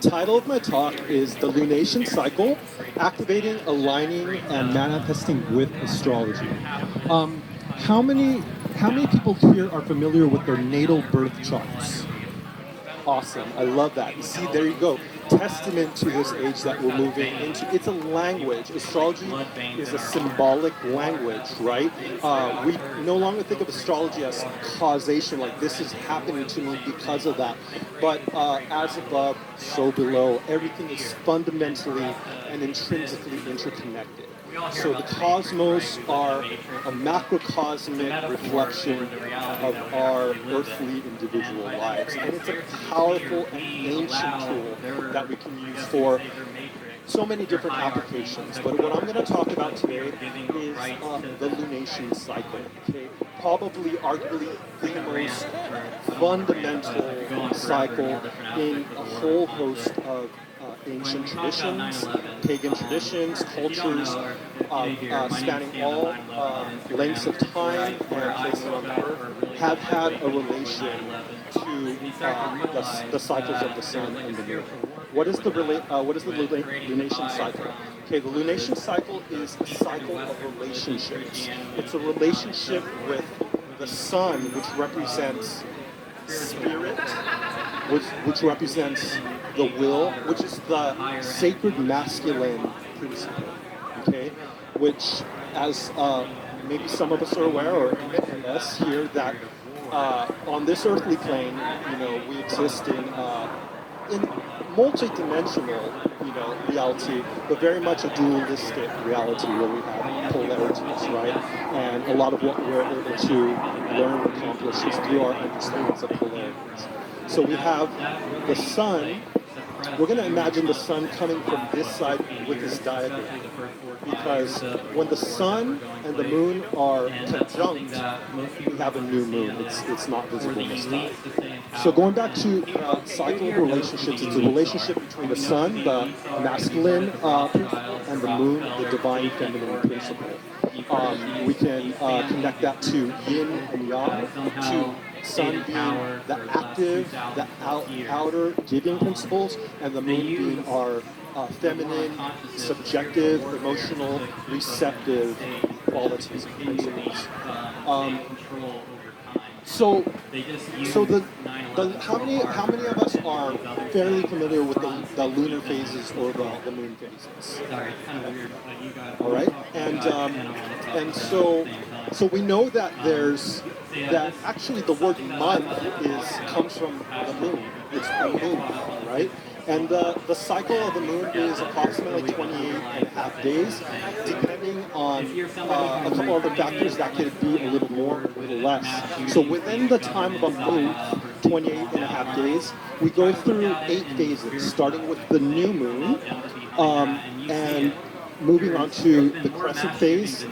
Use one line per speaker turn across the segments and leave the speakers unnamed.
Title of my talk is The Lunation Cycle, Activating, Aligning, and Manifesting with Astrology. Um, how many how many people here are familiar with their natal birth charts? Awesome. I love that. You see, there you go. Testament to this age that we're moving into. It's a language. Astrology is a symbolic language, right? We no longer think of astrology as causation, like this is happening to me because of that. But as above, so below. Everything is fundamentally and intrinsically interconnected. So the cosmos are a macrocosmic reflection of our earthly individual lives. And it's a powerful and ancient tool that we can use for so many different applications. But what I'm going to talk about today is the lunation cycle. Okay? Probably, arguably, the most fundamental cycle in a whole host of ancient traditions, pagan traditions, cultures, spanning all lengths of time and places on the earth, have had a relation to the cycles of the sun and the moon. What is the lunation cycle? Okay, the lunation cycle is a cycle of relationships. It's a relationship with the sun, which represents spirit, which represents the will, which is the sacred masculine principle, okay? Which, as maybe some of us are aware, or many of us here, that on this earthly plane, we exist in multi-dimensional, reality, but very much a dualistic reality where we have polarities, right? And a lot of what we're able to learn and accomplish is through our understandings of polarities. So we have the sun. We're going to imagine the sun coming from this side with this diagram, because when the sun and the moon are conjunct, we have a new moon. It's not visible this time. So going back to cycle of relationships, it's a relationship between the sun, the masculine principle, and the moon, the divine feminine principle. We can connect that to yin and yang, to sun being the active, the outer giving principles, and the moon being our feminine, subjective, emotional, receptive qualities and principles. So how many of us are fairly familiar with the lunar phases or the moon phases? All right, and so we know that that actually the word month comes from the moon. It's the moon, right? And the cycle of the moon is approximately 28 and a half days, depending on a couple other factors that could be a little more, a little less. So within the time of a moon, 28 and a half days, we go through 8 phases, starting with the new moon, and moving on to the crescent phase.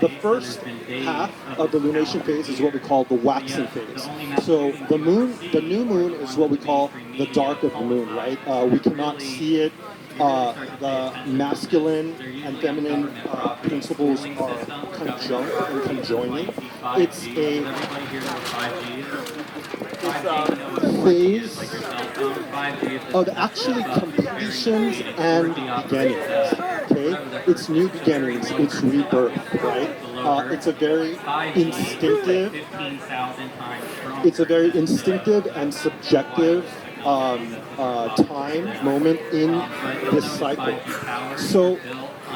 The first half of the lunation phase is what we call the waxing phase. So the new moon is what we call the dark of the moon, right? We cannot see it. The masculine and feminine principles are conjunct and conjoining. It's a phase of actually completions and beginnings. Okay, it's new beginnings. It's rebirth, right? It's a very instinctive. It's a very instinctive and subjective time moment in this cycle. So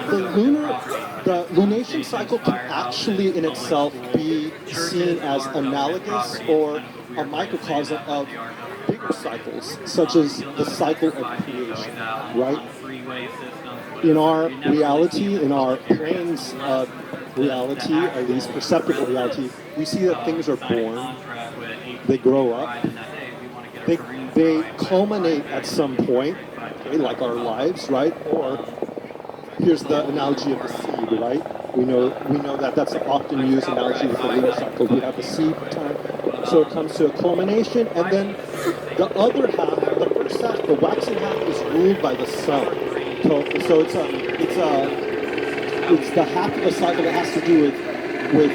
the lunation cycle can actually in itself be seen as analogous or a microcosm of bigger cycles, such as the cycle of creation, right? In our reality, in our planes of reality, at least perceptible reality, we see that things are born, they grow up, they culminate at some point, okay, like our lives, right? Or here's the analogy of the seed, right? We know that that's an often used analogy with the lunar cycle. We have the seed time, so it comes to a culmination, and then the other half, the first half, the waxing half, is ruled by the sun. So it's the half of the cycle that has to do with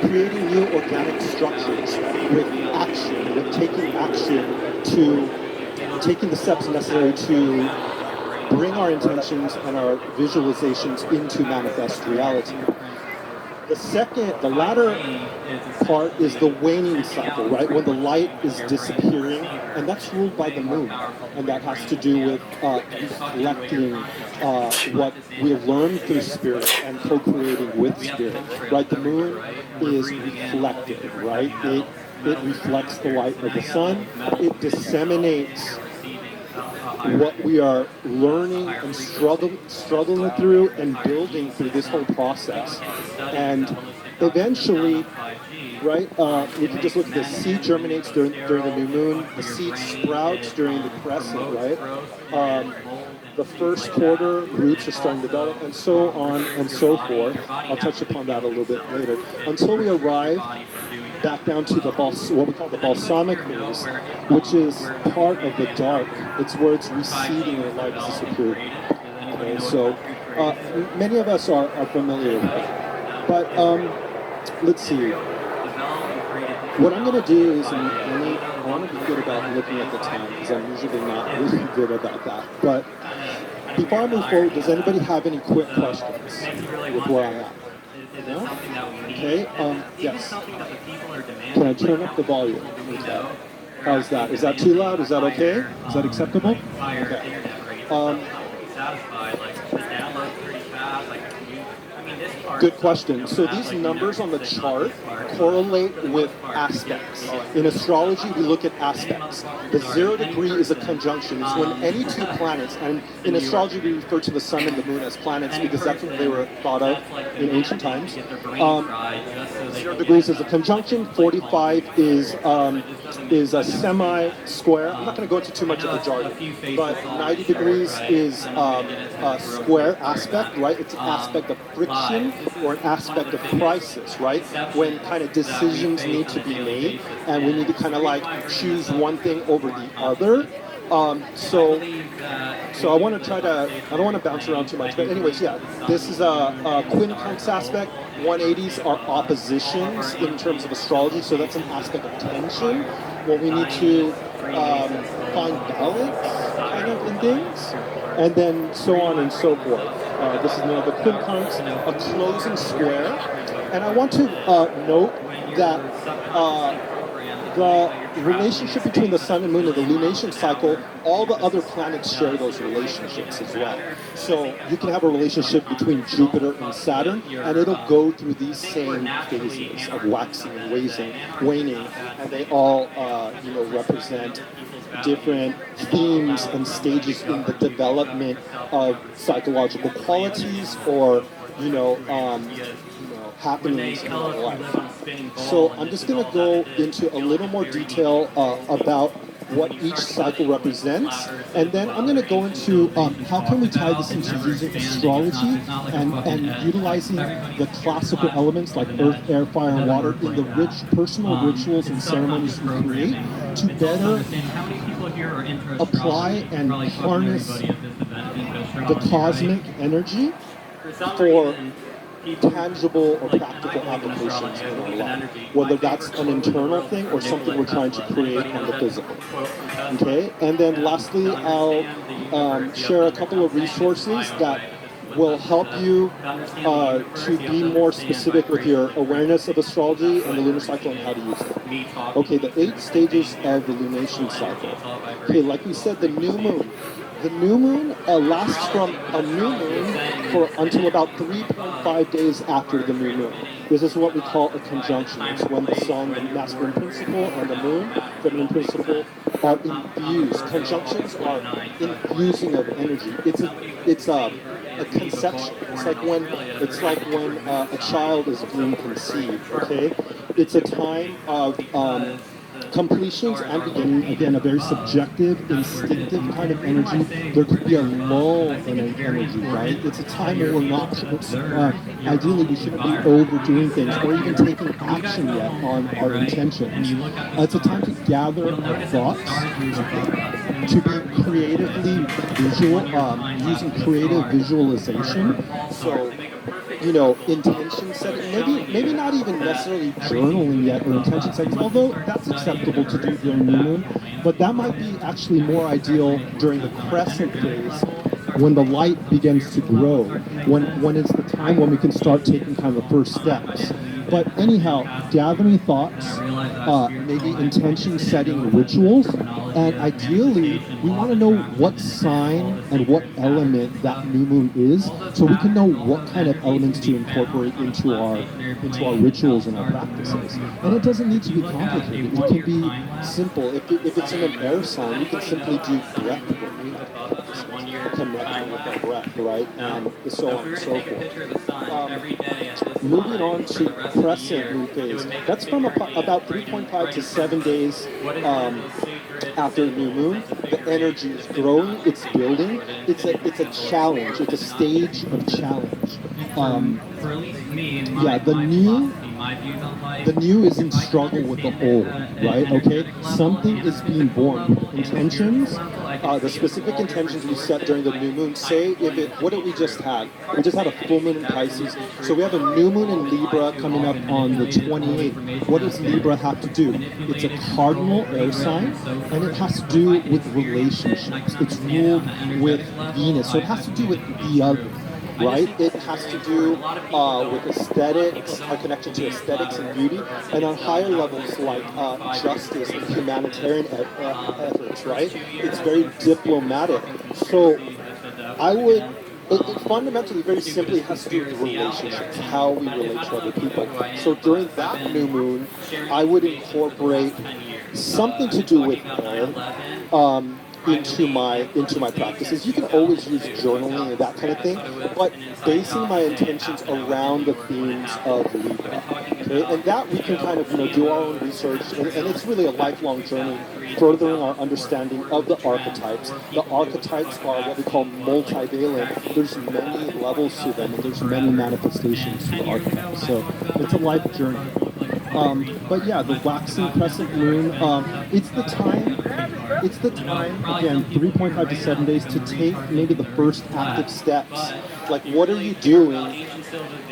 creating new organic structures, with action, with taking action to taking the steps necessary to bring our intentions and our visualizations into manifest reality. The latter part is the waning cycle, right? When the light is disappearing, and that's ruled by the moon. And that has to do with reflecting what we have learned through spirit and co-creating with spirit, right? The moon is reflective, right? It reflects the light of the sun. It disseminates what we are learning and struggling through and building through this whole process. And eventually, right, we can just look at the seed germinates during the new moon, the seed sprouts during the crescent, right? The first quarter, roots are starting to develop, and so on and so forth. I'll touch upon that a little bit later. Until we arrive back down to what we call the balsamic phase, which is part of the dark. It's where it's receding and light is disappearing. Okay, so many of us are familiar with it. But let's see. What I'm going to do is, I want to be good about looking at the time, because I'm usually not really good about that. But before I move forward, does anybody have any quick questions with where I'm at? No? Okay, yes. Can I turn up the volume? How's that? Is that too loud? Is that okay? Is that acceptable? Okay. Good question. So these numbers on the chart correlate with aspects. In astrology, we look at aspects. The 0 degree is a conjunction. It's when any two planets, and in astrology we refer to the sun and the moon as planets because that's what they were thought of in ancient times. 0 degrees is a conjunction. 45 is a semi-square. I'm not going to go into too much of the jargon, but 90 degrees is a square aspect, right? It's an aspect of friction or an aspect of crisis, right? When kind of decisions need to be made and we need to kind of like choose one thing over the other. So I want to try to, I don't want to bounce around too much, but anyways, yeah, this is a quincunx aspect. 180s are oppositions in terms of astrology, so that's an aspect of tension. Well, we need to find balance kind of in things, and then so on and so forth. This is another quincunx, a closing square, and I want to note that the relationship between the sun and moon and the lunation cycle, all the other planets share those relationships as well. So you can have a relationship between Jupiter and Saturn, and it'll go through these same phases of waxing and waning, and they all, represent different themes and stages in the development of psychological qualities or, happenings in our life. So I'm just going to go into a little more detail about what each cycle represents, and then I'm going to go into how can we tie this into using astrology and utilizing the classical elements like earth, air, fire, and water in the rich personal rituals and ceremonies we create to better apply and harness the cosmic energy for tangible or practical applications in our life, whether that's an internal thing or something we're trying to create on the physical. Okay, and then lastly, I'll share a couple of resources that will help you to be more specific with your awareness of astrology and the lunar cycle and how to use it. Okay, the 8 stages of the lunation cycle. Okay, like we said, the new moon. The new moon lasts from a new moon until about 3.5 days after the new moon. This is what we call a conjunction. It's when the sun, the masculine principle, and the moon, feminine principle, are infused. Conjunctions are infusing of energy. It's a conception. It's like when a child is being conceived. Okay, it's a time of completions and beginning, again, a very subjective, instinctive kind of energy. There could be a lull in an energy, right? It's a time where we're not, ideally we shouldn't be overdoing things or even taking action yet on our intentions. It's a time to gather our thoughts, to be creatively visual, using creative visualization. So intention setting, maybe not even necessarily journaling yet or intention setting, although that's acceptable to do during new moon, but that might be actually more ideal during the crescent phase when the light begins to grow, when it's the time when we can start taking kind of the first steps. But anyhow, do you have any thoughts? Maybe intention setting rituals, and ideally, we want to know what sign and what element that new moon is, so we can know what kind of elements to incorporate into our rituals and our practices. And it doesn't need to be complicated. It can be simple. If it's in an air sign, we can simply do breath practices, connecting with our breath, right? And so on and so forth. Moving on to crescent moon phase. That's from about 3.5 to 7 days after the new moon. The energy is growing, it's building. It's a challenge. It's a stage of challenge. The new is in struggle with the old, right? Okay, something is being born. Intentions, the specific intentions we set during the new moon. Say what did we just had? We just had a full moon in Pisces, so we have a new moon in Libra coming up on the 28th. What does Libra have to do? It's a cardinal air sign, and it has to do with relationships. It's ruled with Venus, so it has to do with the other. Right? It has to do with aesthetics, our connection to aesthetics and beauty, and on higher levels like justice and humanitarian efforts, right? It's very diplomatic. So it fundamentally, very simply has to do with relationships, how we relate to other people. So during that new moon, I would incorporate something to do with air, into my practices. You can always use journaling and that kind of thing, but basing my intentions around the themes of Libra. Okay, and that we can kind of do our own research, and it's really a lifelong journey, furthering our understanding of the archetypes. The archetypes are what we call multivalent. There's many levels to them, and there's many manifestations to the archetypes. So it's a life journey. But yeah, the waxing crescent moon, it's the time, again, 3.5 to 7 days to take maybe the first active steps. Like, what are you doing?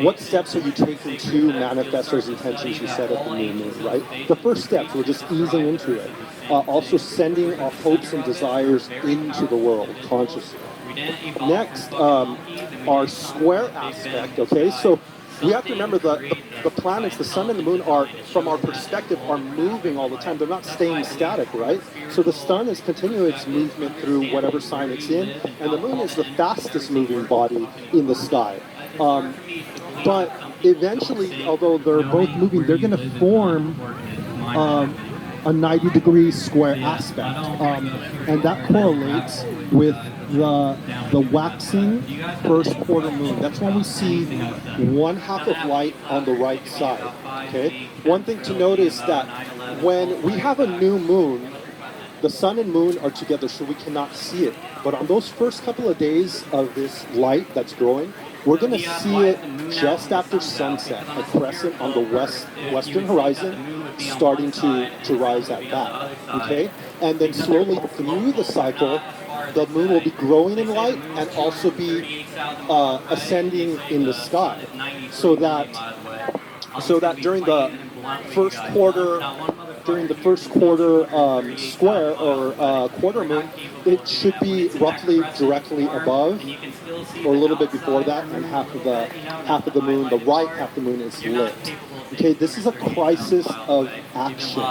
What steps are you taking to manifest those intentions you set at the new moon, right? The first steps, we're just easing into it. Also sending our hopes and desires into the world consciously. Next, our square aspect, okay? So we have to remember the planets, the sun and the moon are, from our perspective, are moving all the time. They're not staying static, right? So the sun is continuing its movement through whatever sign it's in, and the moon is the fastest moving body in the sky. But eventually, although they're both moving, they're going to form a 90-degree square aspect, and that correlates with the waxing first quarter moon. That's when we see one half of light on the right side. Okay. One thing to note is that when we have a new moon, the sun and moon are together, so we cannot see it. But on those first couple of days of this light that's growing, we're going to see it just after sunset, a crescent on the western horizon, starting to rise at that. Okay, and then slowly through the cycle, the moon will be growing in light and also be ascending in the sky, so that during the first quarter square or quarter moon, it should be roughly directly above or a little bit before that, and half of the moon, the right half of the moon is lit. Okay, this is a crisis of action.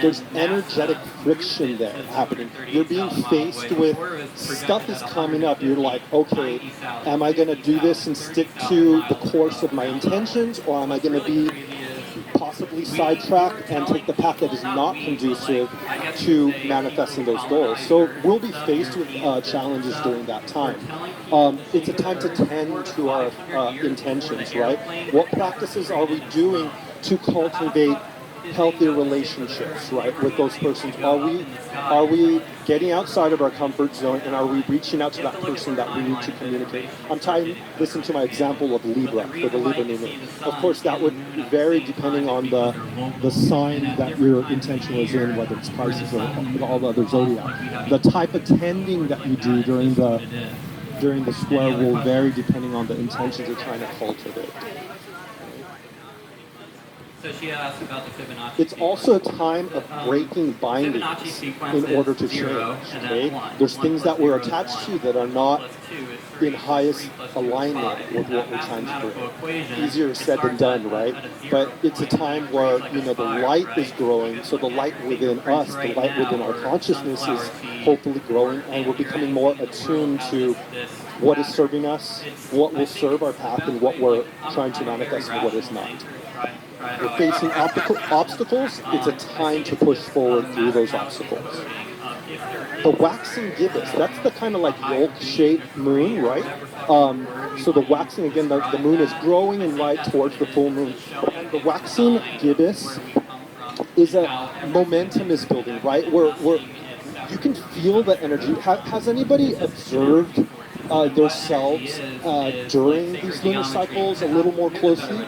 There's energetic friction there happening. You're being faced with stuff is coming up. You're like, okay, am I going to do this and stick to the course of my intentions, or am I going to be possibly sidetrack and take the path that is not conducive to manifesting those goals? So we'll be faced with challenges during that time. It's a time to tend to our intentions, right? What practices are we doing to cultivate healthier relationships, right, with those persons? Are we getting outside of our comfort zone, and are we reaching out to that person that we need to communicate? I'm tying this into my example of Libra, for the Libra new moon. Of course, that would vary depending on the sign that your intention was in, whether it's Pisces or all the other zodiac. The type of tending that you do during during the square will vary depending on the intentions you're trying to cultivate.
So she asked about the Fibonacci.
It's also a time of breaking bindings in order to change. Okay? There's things that we're attached to that are not in highest alignment with what we're trying to do. Easier said than done, right? But it's a time where the light is growing, so the light within us, the light within our consciousness is hopefully growing, and we're becoming more attuned to what is serving us, what will serve our path, and what we're trying to manifest and what is not. We're facing obstacles, it's a time to push forward through those obstacles. The waxing gibbous, that's the kind of like yolk-shaped moon, right? So the waxing, again, the moon is growing in light towards the full moon. And the waxing gibbous is momentum is building, right? Where you can feel the energy. Has anybody observed themselves during these lunar cycles a little more closely?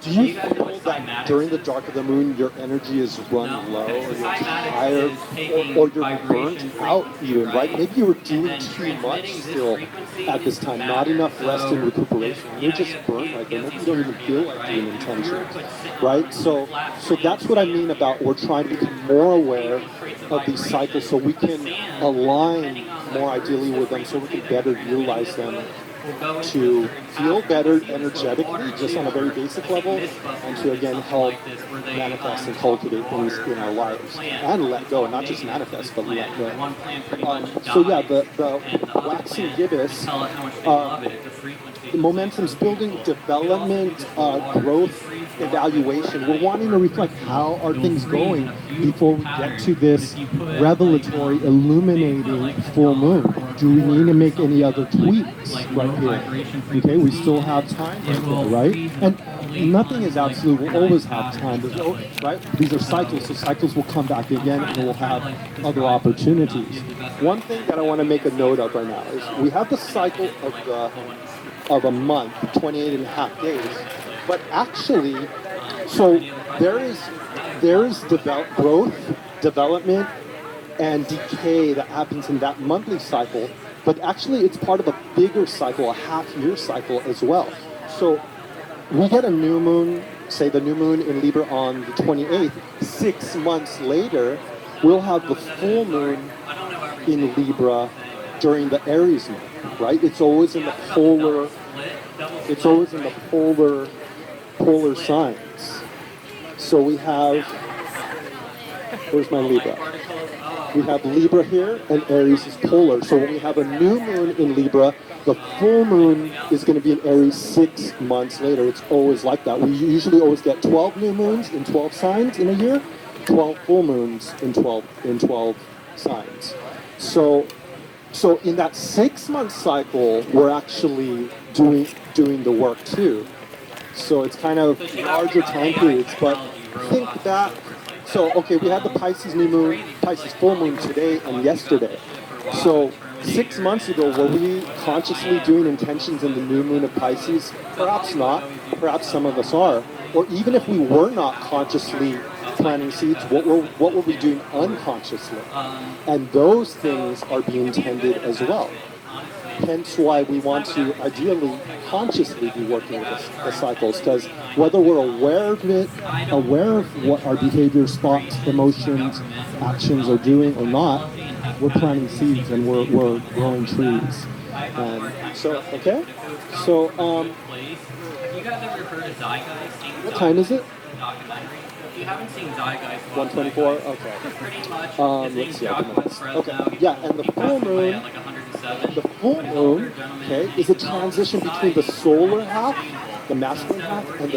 Do you feel that during the dark of the moon your energy is run low, or you're tired, or you're burnt out even, right? Maybe you were doing too much still at this time, not enough rest and recuperation. You're just burnt right there. Maybe you don't even feel like doing intentions, right? So that's what I mean about we're trying to become more aware of these cycles so we can align more ideally with them so we can better utilize them to feel better energetically, just on a very basic level, and to again help manifest and cultivate things in our lives, and let go, not just manifest, but let go. So yeah, the waxing gibbous, the momentum's building, development, growth, evaluation. We're wanting to reflect how are things going before we get to this revelatory, illuminating full moon. Do we need to make any other tweaks right here? Okay, we still have time right there, right? And nothing is absolute. We'll always have time. Right? These are cycles, so cycles will come back again and we'll have other opportunities. One thing that I want to make a note of right now is we have the cycle of a month, 28 and a half days, but actually, so there is growth, development, and decay that happens in that monthly cycle, but actually it's part of a bigger cycle, a half-year cycle as well. So we get a new moon, say the new moon in Libra on the 28th, 6 months later, we'll have the full moon in Libra during the Aries month, right? It's always in the polar signs. So we have, where's my Libra? We have Libra here, and Aries is polar. So when we have a new moon in Libra, the full moon is going to be in Aries 6 months later. It's always like that. We usually always get 12 new moons in 12 signs in a year, 12 full moons in 12 signs. So in that 6 month cycle, we're actually doing the work too. So it's kind of larger time periods, but think back. So, okay, we had the Pisces new moon, Pisces full moon today and yesterday. So 6 months ago, were we consciously doing intentions in the new moon of Pisces? Perhaps not. Perhaps some of us are. Or even if we were not consciously planting seeds, what were we doing unconsciously? And those things are being tended as well. Hence why we want to ideally consciously be working with the cycles, because whether we're aware of it, aware of what our behaviors, thoughts, emotions, actions are doing or not, we're planting seeds and we're growing trees. And so, okay? So,
you guys ever heard of Zygeist?
What time is it?
Documentary. If you haven't seen Zygeist,
124? Okay.
Pretty much,
Let's see. Okay. Yeah, and the full moon, okay, is a transition between the solar half, the masculine half, and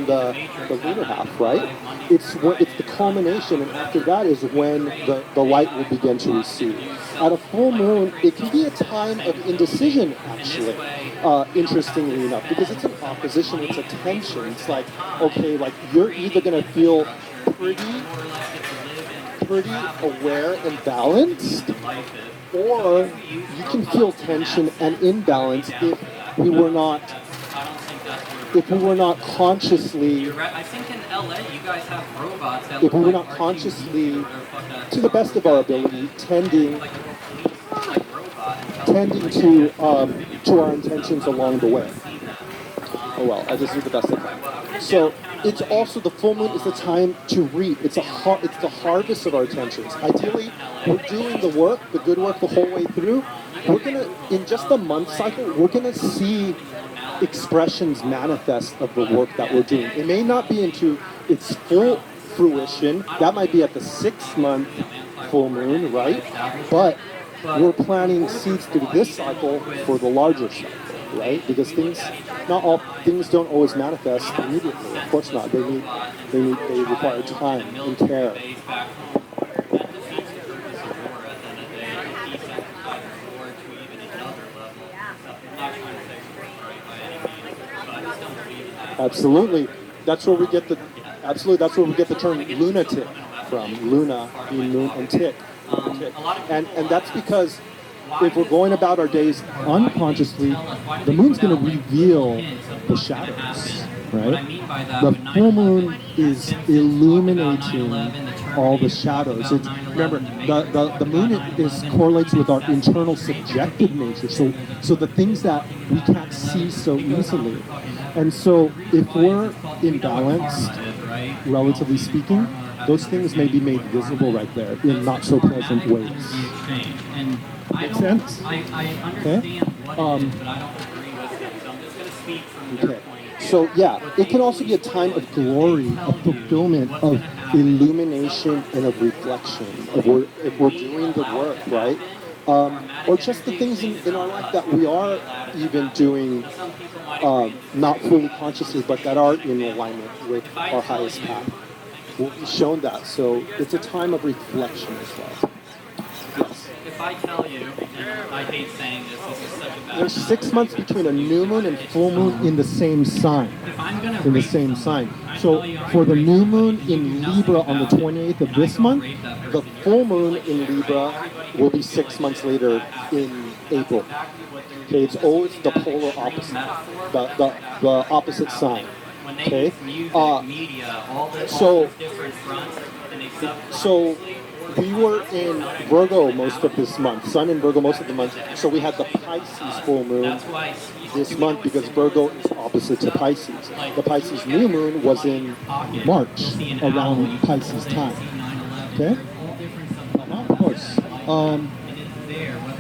the lunar half, right? It's the culmination, and after that is when the light will begin to recede. At a full moon, it can be a time of indecision, actually, interestingly enough, because it's an opposition, it's a tension. It's like, okay, like you're either going to feel pretty aware and balanced, or you can feel tension and imbalance if we were not consciously.
I think in LA you guys have robots that
if we were not consciously, to the best of our ability, tending. tending to our intentions along the way. Oh well, I just do the best I can. So it's also the full moon is the time to reap. It's the harvest of our intentions. Ideally, we're doing the work, the good work, the whole way through. We're gonna, in just the month cycle, we're gonna see expressions manifest of the work that we're doing. It may not be into its full fruition. That might be at the 6-month full moon, right? But we're planting seeds through this cycle for the larger cycle, right? Because not all things don't always manifest immediately. Of course not. They require time and care. Absolutely. That's where we get the term lunatic from. Luna being moon and tick. And that's because if we're going about our days unconsciously, the moon's going to reveal the shadows, right? The full moon is illuminating all the shadows. Remember, the moon correlates with our internal subjective nature, so the things that we can't see so easily. And so if we're imbalanced, relatively speaking, those things may be made visible right there in not so pleasant ways. Make sense?
I understand what it is, but I don't agree with it. So I'm just going to speak from your point of view.
So yeah, it can also be a time of glory, of fulfillment, of illumination, and of reflection. If we're doing the work, right? Or just the things in our life that we are even doing not fully consciously, but that are in alignment with our highest path. We'll be shown that. So it's a time of reflection as well. Yes.
If I tell you, and I hate saying this is such a bad
There's 6 months between a new moon and full moon in the same sign.
If I'm going to
In the same sign. So for the new moon in Libra on the 28th of this month, the full moon in Libra will be 6 months later in April. Okay, it's always the polar opposite, the opposite sign. Okay, so we were in Virgo most of this month, Sun in Virgo most of the month. So we had the Pisces full moon this month because Virgo is opposite to Pisces. The Pisces new moon was in March, around Pisces time. Okay? Of course.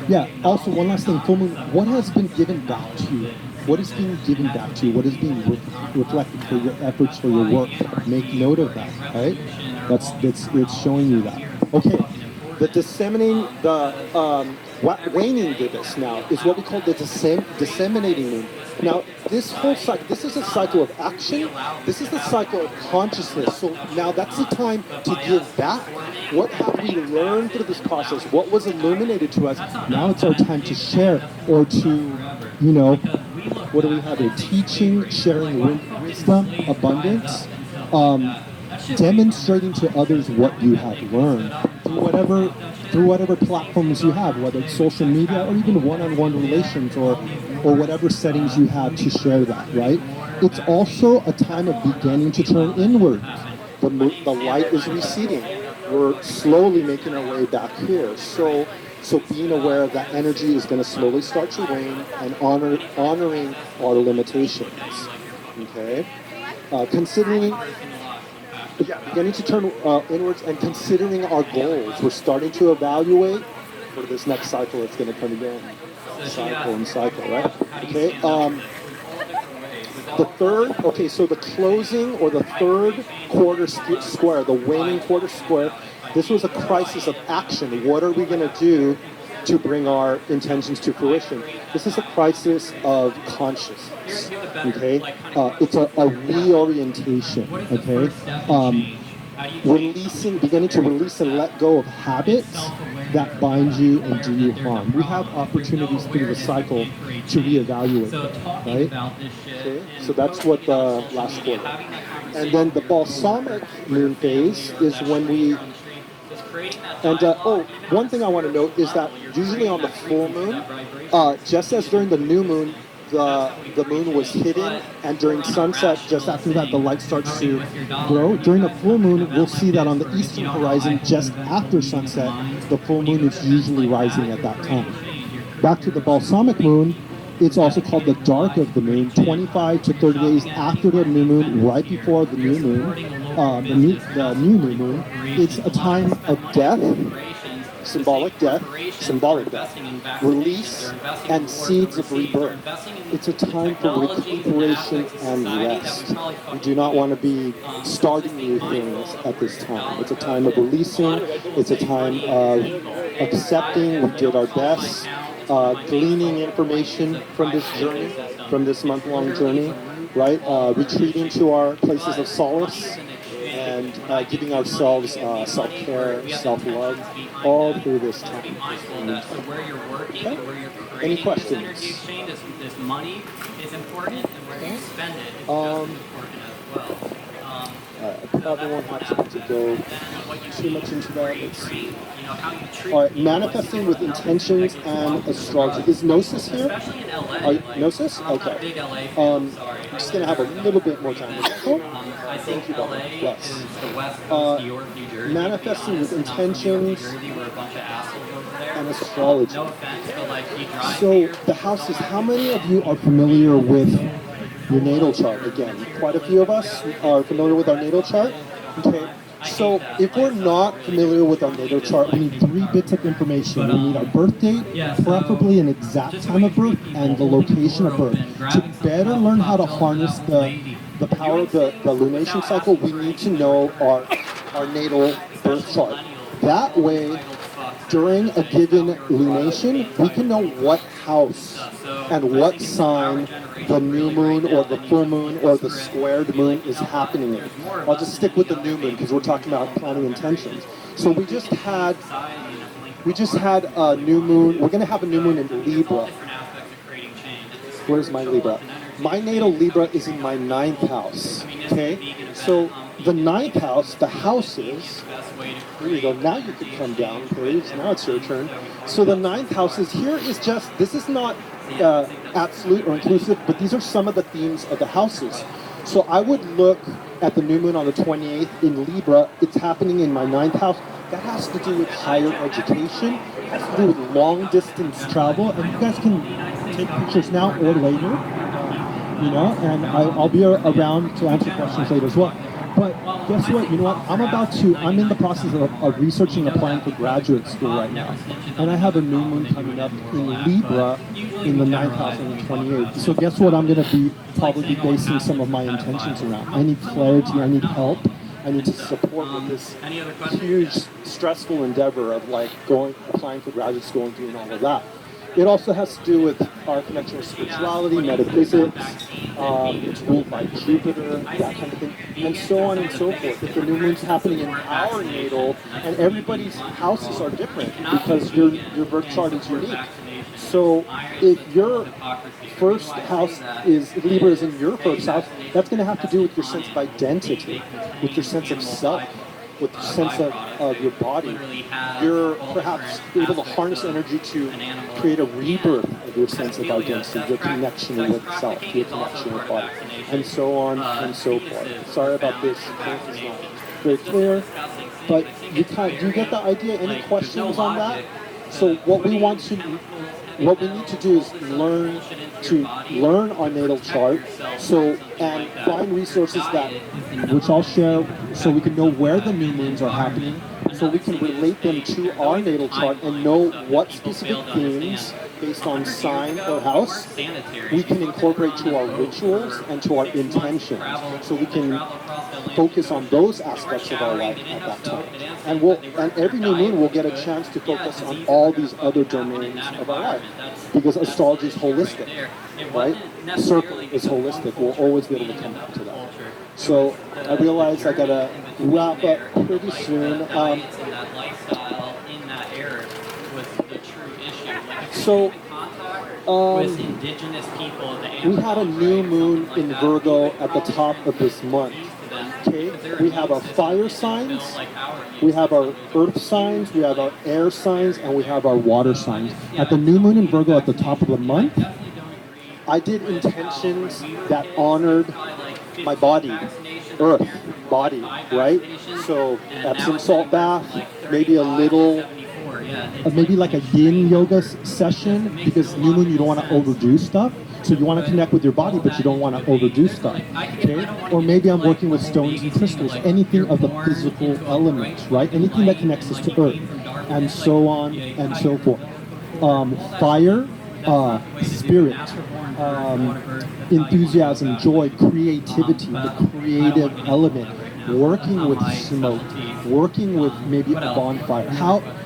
Yeah, also one last thing, full moon, what has been given back to you? What is being given back to you? What is being reflected for your efforts, for your work? Make note of that, right? It's showing you that. Okay, waning gibbous now is what we call the disseminating moon. Now, this whole cycle, this is a cycle of action. This is the cycle of consciousness. So now that's the time to give back. What have we learned through this process? What was illuminated to us? Now it's our time to share or to, what do we have here? Teaching, sharing wisdom, abundance, demonstrating to others what you have learned through whatever platforms you have, whether it's social media or even one-on-one relations or whatever settings you have to share that, right? It's also a time of beginning to turn inward. The light is receding. We're slowly making our way back here. So being aware that energy is going to slowly start to wane and honoring our limitations. Okay? Beginning to turn inwards and considering our goals. We're starting to evaluate for this next cycle that's going to come again. Cycle, right? Okay. So the closing or the third quarter square, the waning quarter square, this was a crisis of action. What are we going to do to bring our intentions to fruition? This is a crisis of consciousness. Okay, it's a reorientation. Okay, beginning to release and let go of habits that bind you and do you harm. We have opportunities through the cycle to reevaluate, right? Okay, so that's what the last quarter. And then the balsamic moon phase is when we. And one thing I want to note is that usually on the full moon, just as during the new moon, the moon was hidden, and during sunset, just after that, the light starts to grow. During the full moon, we'll see that on the eastern horizon, just after sunset, the full moon is usually rising at that time. back to the balsamic moon, it's also called the dark of the moon, 25 to 30 days after the new moon, right before the new moon, the new moon. It's a time of death, symbolic death, release, and seeds of rebirth. It's a time for recuperation and rest. We do not want to be starting new things at this time. It's a time of releasing. It's a time of accepting we did our best, gleaning information from this journey, from this month-long journey, right? Retreating to our places of solace and giving ourselves self-care, self-love all through this time. Okay. Any questions?
This money is important, and where you spend it is just as important as well.
I probably won't have time to go too much into that. All right, manifesting with intentions and astrology. Is Gnosis here?
Especially in LA.
Gnosis? Okay. I'm just going to have a little bit more time.
I think LA
yes.
is the West Coast, New York, New Jersey.
Manifesting with intentions and astrology.
No offense, but like you drive
so the houses, how many of you are familiar with your natal chart? Again, quite a few of us are familiar with our natal chart. Okay. So if we're not familiar with our natal chart, we need 3 bits of information. We need our birth date, preferably an exact time of birth, and the location of birth. To better learn how to harness the power of the lunation cycle, we need to know our natal birth chart. That way, during a given lunation, we can know what house and what sign the new moon or the full moon or the squared moon is happening in. I'll just stick with the new moon because we're talking about planning intentions. So we just had a new moon. We're going to have a new moon in Libra. Where's my Libra? My natal Libra is in my 9th house. Okay, so the 9th house, the houses. Here you go. Now you can come down, Paige. Now it's your turn. So the 9th house is here. Is just this is not absolute or inclusive, but these are some of the themes of the houses. So I would look at the new moon on the 28th in Libra. It's happening in my 9th house. That has to do with higher education. It has to do with long distance travel. And you guys can take pictures now or later, and I'll be around to answer questions later as well. But guess what? You know what? I'm in the process of researching and applying for graduate school right now. And I have a new moon coming up in Libra in the 9th house on the 28th. So guess what I'm going to be probably basing some of my intentions around? I need clarity. I need help. I need to support with this huge stressful endeavor of applying for graduate school and doing all of that. It also has to do with our connection with spirituality, metaphysics, it's ruled by Jupiter, that kind of thing, and so on and so forth. If the new moon's happening in our natal, and everybody's houses are different because your birth chart is unique. So if your first house if Libra is in your first house, that's going to have to do with your sense of identity, with your sense of self, with the sense of your body. You're perhaps able to harness energy to create a rebirth of your sense of identity, your connection with self, your connection with body, and so on and so forth. Sorry about this, it's not very clear, but do you get the idea? Any questions on that? So what we need to do is learn our natal chart, and find resources which I'll share, so we can know where the new moons are happening, so we can relate them to our natal chart and know what specific themes, based on sign or house, we can incorporate to our rituals and to our intentions, so we can focus on those aspects of our life at that time. And every new moon we'll get a chance to focus on all these other domains of our life, because astrology is holistic, right? Circle is holistic. We'll always be able to come back to that. So I realize I gotta wrap up pretty soon. We had a new moon in Virgo at the top of this month. Okay, we have our fire signs, we have our earth signs, we have our air signs, and we have our water signs. At the new moon in Virgo at the top of the month, I did intentions that honored my body, earth, body, right? So Epsom salt bath, maybe a little maybe like a yin yoga session, because new moon you don't want to overdo stuff. So you want to connect with your body, but you don't want to overdo stuff. Okay? Or maybe I'm working with stones and crystals, anything of the physical elements, right? Anything that connects us to earth, and so on and so forth. Fire, spirit, enthusiasm, joy, creativity, the creative element, working with smoke, working with maybe a bonfire.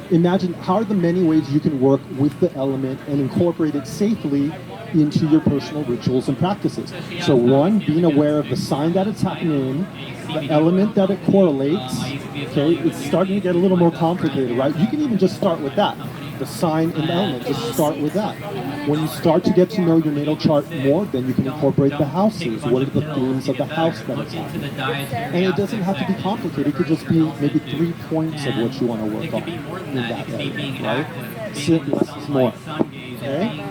Imagine how are the many ways you can work with the element and incorporate it safely into your personal rituals and practices. So one, being aware of the sign that it's happening in, the element that it correlates. Okay, it's starting to get a little more complicated, right? You can even just start with that. The sign and the element, just start with that. When you start to get to know your natal chart more, then you can incorporate the houses. What are the themes of the house that it's happening? And it doesn't have to be complicated. It could just be maybe 3 points of what you want to work on in that area, right? So less is more. Okay?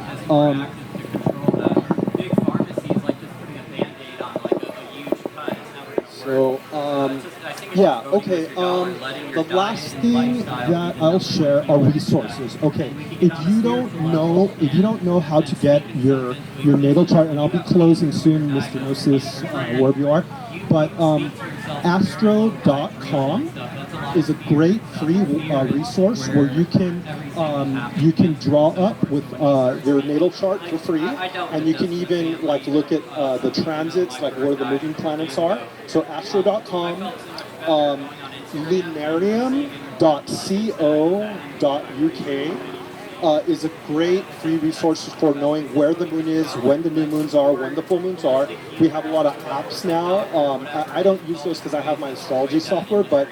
Yeah, okay. The last thing that I'll share are resources. Okay, if you don't know how to get your natal chart, and I'll be closing soon, Mr. Gnosis, wherever you are, but astro.com is a great free resource where you can draw up with your natal chart for free, and you can even like look at the transits, like where the moving planets are. So astro.com, lunarium.co.uk is a great free resource for knowing where the moon is, when the new moons are, when the full moons are. We have a lot of apps now. I don't use those because I have my astrology software, but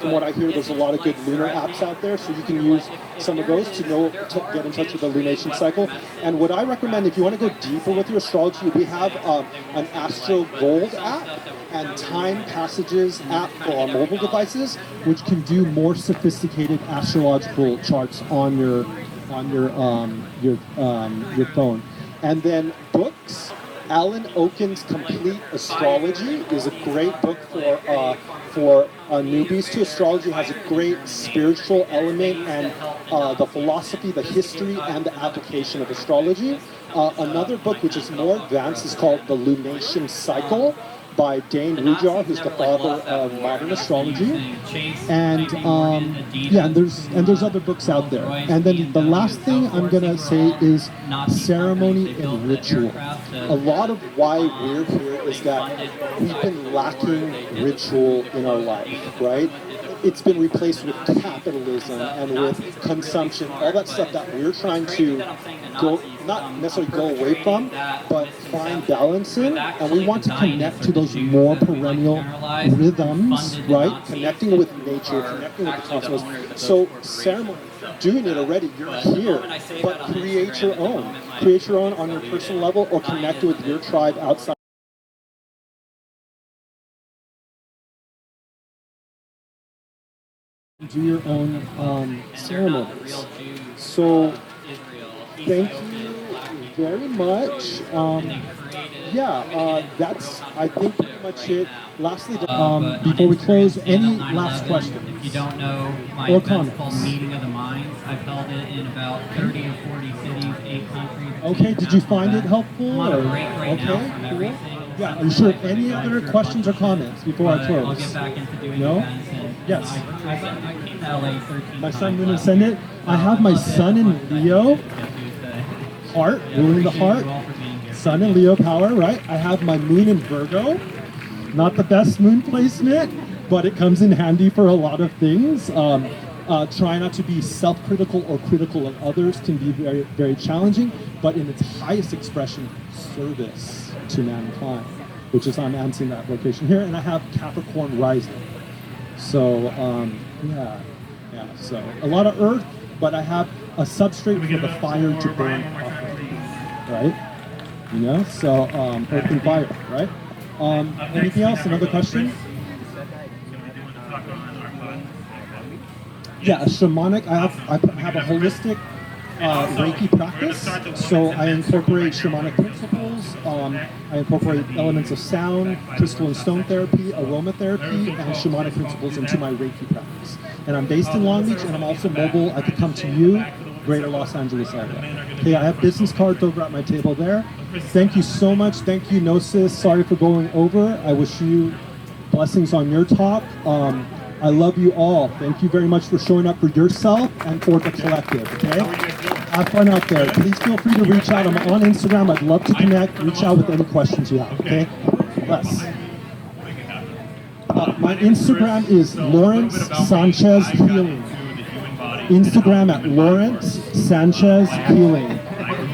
from what I hear, there's a lot of good lunar apps out there, so you can use some of those to get in touch with the Lunation Cycle. And what I recommend, if you want to go deeper with your astrology, we have an Astro Gold app and Time Passages app for our mobile devices, which can do more sophisticated astrological charts on your phone. And then books. Alan Oken's Complete Astrology is a great book for newbies to astrology. It has a great spiritual element and the philosophy, the history, and the application of astrology. Another book which is more advanced is called The Lunation Cycle by Dane Rujar, who's the father of modern astrology, and there's other books out there. And then the last thing I'm gonna say is ceremony and ritual. A lot of why we're here is that we've been lacking ritual in our life, right? It's been replaced with capitalism and with consumption, all that stuff that we're trying to not necessarily go away from, but find balance in. And we want to connect to those more perennial rhythms, right? Connecting with nature, connecting with the cosmos. So ceremony, doing it already, you're here, but create your own. Create your own on your personal level, or connect with your tribe outside. Do your own ceremonies. So thank you very much. That's I think pretty much it. Lastly, before we close, any last questions?
If you don't know my
or
event
comments
called Meeting of the Minds, I've held it in about 30 or 40 cities, 8 countries.
Okay, did you find it helpful?
I'm on a break right now from
cool.
everything.
Yeah, are you sure? Any other questions or comments before I close?
I'll get back into doing
No?
events. And
Yes.
I came to LA 13
My son
times.
didn't send it. I have my son in Leo, heart, ruling the heart. Sun in Leo power, right? I have my moon in Virgo. Not the best moon placement, but it comes in handy for a lot of things. Try not to be self-critical or critical of others can be very, very challenging, but in its highest expression, service to mankind, which is I'm answering that location here. And I have Capricorn rising. So, so a lot of earth, but I have a substrate for the fire to burn off of, right? You know, so earth and fire, right? Anything else? Another question? Yeah, a shamanic. I have a holistic Reiki practice. So I incorporate shamanic principles. I incorporate elements of sound, crystal and stone therapy, aromatherapy, and shamanic principles into my Reiki practice. And I'm based in Long Beach, and I'm also mobile. I could come to you, Greater Los Angeles area. Okay, I have business cards over at my table there. Thank you so much. Thank you, Gnosis. Sorry for going over. I wish you blessings on your talk. I love you all. Thank you very much for showing up for yourself and for the collective, okay? Have fun out there. Please feel free to reach out. I'm on Instagram. I'd love to connect. Reach out with any questions you have, okay? Bless. My Instagram is Lawrence Sanchez Healing. Instagram at Lawrence Sanchez Healing.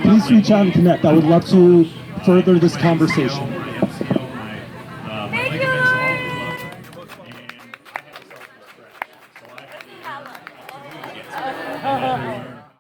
Please reach out and connect. I would love to further this conversation.